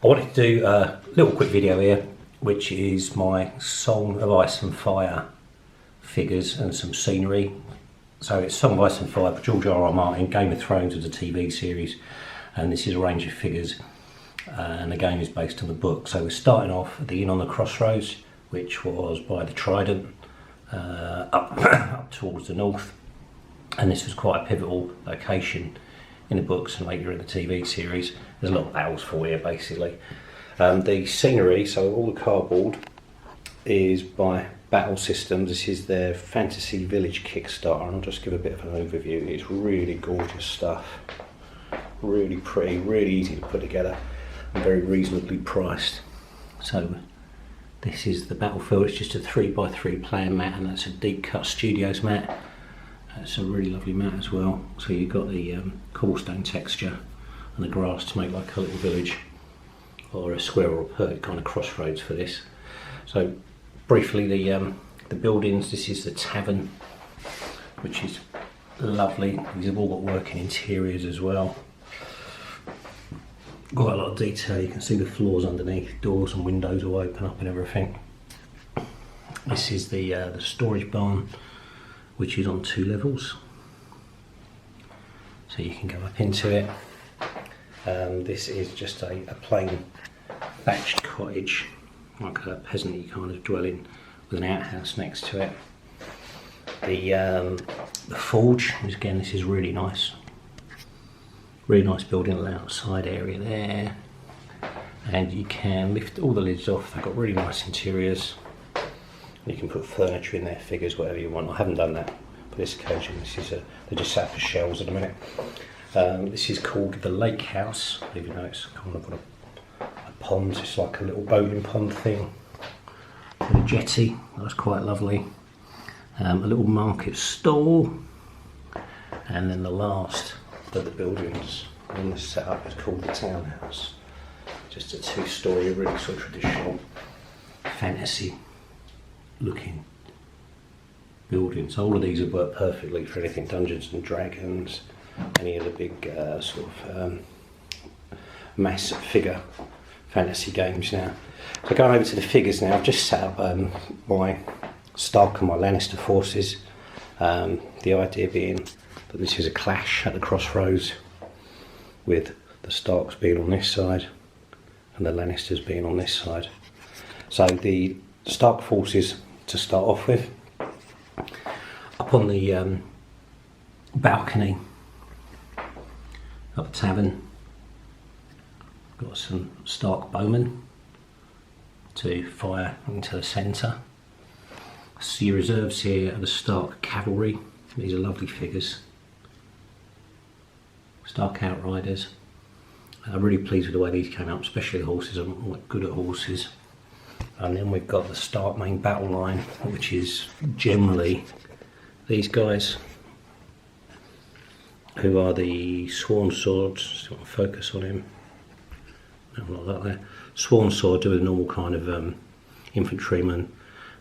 I wanted to do a little quick video here, which is my Song of Ice and Fire figures and some scenery. So it's Song of Ice and Fire by George R.R. Martin. Game of Thrones was a TV series, and this is a range of figures, and the game is based on the book. So we're starting off at the Inn on the Crossroads, which was by the Trident, up towards the north, and this was quite a pivotal location in the books and later in the TV series. There's a lot of battles for you basically. The scenery, so all the cardboard is by Battle Systems. This is their Fantasy Village Kickstarter, and I'll just give a bit of an overview. It's really gorgeous stuff, really pretty, really easy to put together, and very reasonably priced. So this is the battlefield. It's just a 3x3 player mat, and that's a deep cut studios mat. It's a really lovely mat as well. So you've got the cobblestone texture and the grass to make like a little village or a square or a perfect kind of crossroads for this. So briefly, the buildings. This is the tavern, which is lovely. These have all got working interiors as well. Quite a lot of detail. You can see the floors underneath, doors and windows all open up and everything. This is the storage barn, which is on 2 levels, so you can go up into it. This is just a plain thatched cottage, like a peasant-y kind of dwelling with an outhouse next to it. The forge, again, this is really nice building on the outside area there, and you can lift all the lids off. They've got really nice interiors. You can put furniture in there, figures, whatever you want. I haven't done that for this occasion. This is they're just sat for shells at the minute. This is called the Lake House, even though it's kind of got a pond. It's like a little boating pond thing with a jetty. That's quite lovely. A little market stall, and then the last of the buildings in this setup is called the Townhouse. Just a 2-story, really sort of traditional fantasy looking building. So all of these have worked perfectly for anything Dungeons and Dragons, any of the big sort of mass figure fantasy games now. So going over to the figures now, I've just set up my Stark and my Lannister forces. The idea being that this is a clash at the crossroads, with the Starks being on this side and the Lannisters being on this side. So the Stark forces, to start off with, up on the balcony of the tavern, got some Stark bowmen to fire into the centre. See your reserves here are the Stark cavalry. These are lovely figures. Stark outriders. I'm really pleased with the way these came out, especially the horses. I'm quite good at horses. And then we've got the Stark main battle line, which is generally these guys, who are the Sworn Swords. So I'll focus on him. No, not that there. Sworn Sword do a normal kind of infantryman,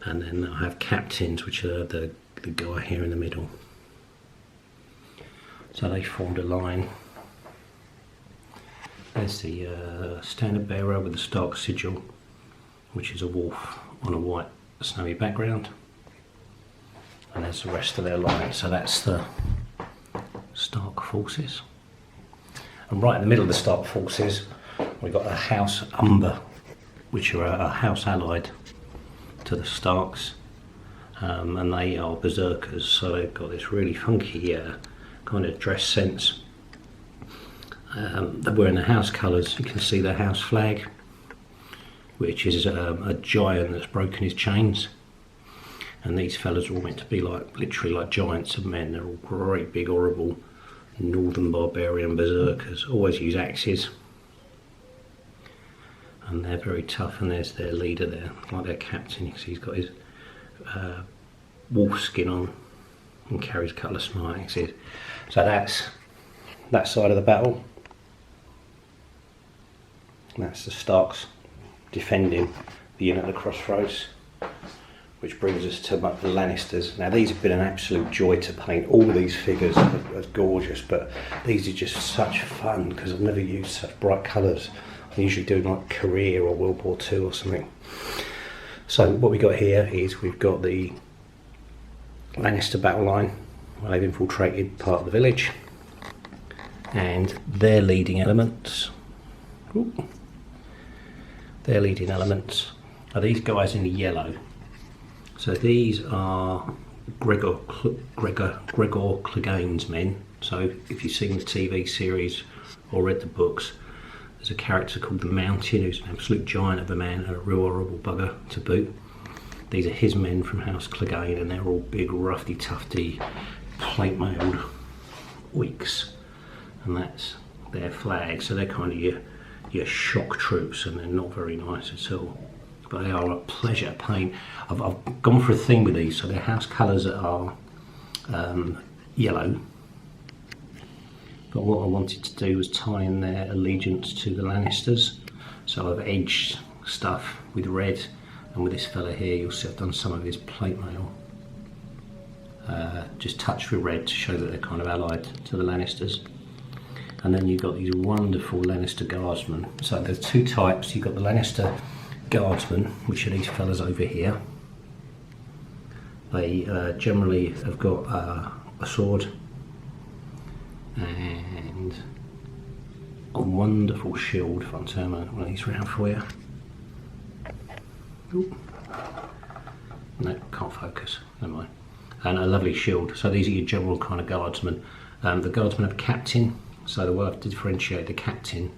and then I have captains, which are the guy here in the middle. So they formed a line. There's the standard bearer with the Stark sigil, which is a wolf on a white snowy background, and there's the rest of their line. So that's the Stark forces, and right in the middle of the Stark forces we've got a House Umber, which are a house allied to the Starks, and they are berserkers. So they've got this really funky kind of dress sense. They're wearing the house colours. You can see the house flag, which is a giant that's broken his chains, and these fellas are all meant to be like literally like giants of men. They're all great big horrible northern barbarian berserkers, always use axes, and they're very tough. And there's their leader there, like their captain. You can see he's got his wolf skin on and carries a couple of smart axes. So that's that side of the battle. That's the Starks defending the Inn at the Crossroads, which brings us to the Lannisters. Now these have been an absolute joy to paint. All of these figures are gorgeous, but these are just such fun because I've never used such bright colours They usually do like Korea or World War II or something. So what we got here is we've got the Lannister battle line where they've infiltrated part of the village, and their leading elements. Their leading elements are these guys in the yellow. So these are Gregor Clegane's men. So if you've seen the TV series or read the books, there's a character called the Mountain who's an absolute giant of a man and a real horrible bugger to boot. These are his men from House Clegane, and they're all big, roughy, tufty, plate-mailed oiks, and that's their flag. So they're kind of your shock troops, and they're not very nice at all. But they are a pleasure paint. I've gone for a theme with these, so their house colours are yellow. But what I wanted to do was tie in their allegiance to the Lannisters. So I've edged stuff with red, and with this fella here, you'll see I've done some of his plate mail. Just touched with red to show that they're kind of allied to the Lannisters. And then you've got these wonderful Lannister guardsmen. So there's two types. You've got the Lannister guardsmen, which are these fellas over here. They generally have got a sword and a wonderful shield. If I turn one of these around for you. Ooh. No, can't focus, never mind. And a lovely shield. So these are your general kind of guardsmen. The guardsmen have a captain. So the way I've differentiated the captain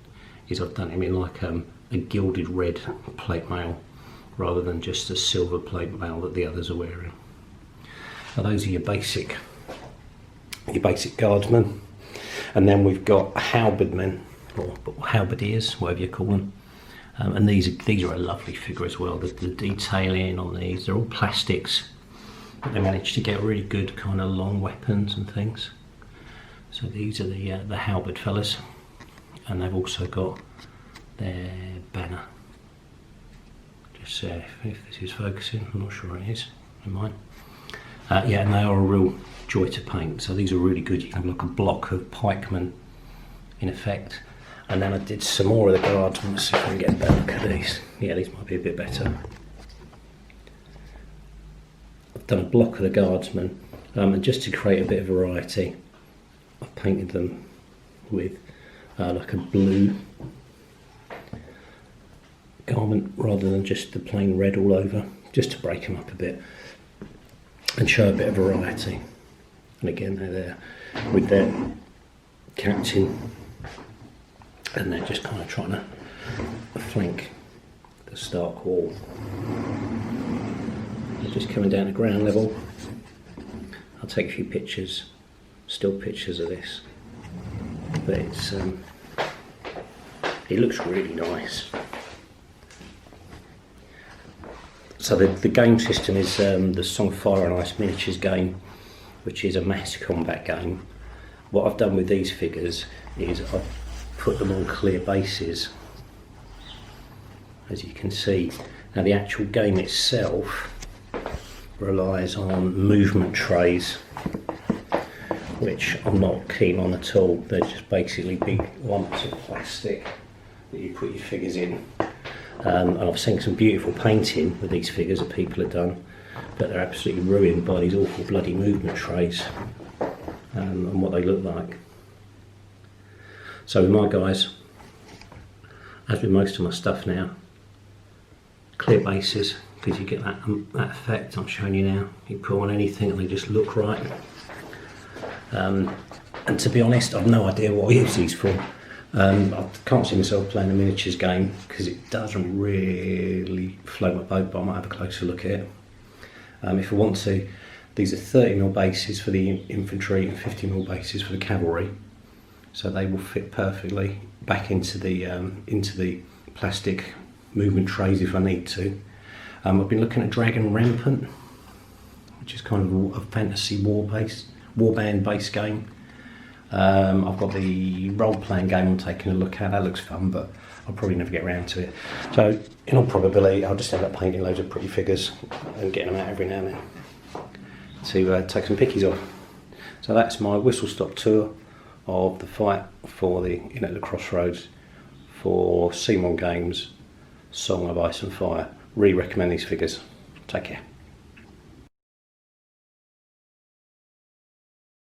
is I've done him in like a gilded red plate mail rather than just a silver plate mail that the others are wearing. Now those are your basic guardsmen. And then we've got halberdmen, or halberdiers, whatever you call them. And these are a lovely figure as well. The detailing on these, they're all plastics, but they managed to get really good kind of long weapons and things. So these are the halberd fellas, and they've also got their banner. Just see if this is focusing. I'm not sure it is. Never mind. Yeah, and they are a real joy to paint. So these are really good. You can have like a block of pikemen in effect. And then I did some more of the guardsmen. Let's see if I can get a better look at these. Yeah, these might be a bit better. I've done a block of the guardsmen, and just to create a bit of variety, I've painted them with like a blue garment rather than just the plain red all over, just to break them up a bit and show a bit of variety. And again, they're there with their captain, and they're just kind of trying to flank the Stark wall. They're just coming down to ground level. I'll take a few pictures, still pictures of this, but it's it looks really nice. So the game system is the Song of Fire and Ice miniatures game, which is a mass combat game. What I've done with these figures is I've put them on clear bases, as you can see. Now the actual game itself relies on movement trays, which I'm not keen on at all. They're just basically big lumps of plastic that you put your figures in. And I've seen some beautiful painting with these figures that people have done, but they're absolutely ruined by these awful bloody movement trays and what they look like. So with my guys, as with most of my stuff now, clear bases, because you get that effect I'm showing you now. You put on anything and they just look right. And to be honest, I've no idea what I use these for. I can't see myself playing a miniatures game because it doesn't really float my boat, but I might have a closer look at it. If I want to, these are 30mm bases for the infantry and 50mm bases for the cavalry, so they will fit perfectly back into the plastic movement trays if I need to. I've been looking at Dragon Rampant, which is kind of a fantasy warband based game. I've got the role-playing game I'm taking a look at. That looks fun, but I'll probably never get around to it. So, in all probability, I'll just end up painting loads of pretty figures and getting them out every now and then to take some pickies off. So that's my whistle-stop tour of the fight for the Crossroads for Seymour Games Song of Ice and Fire. Really recommend these figures. Take care.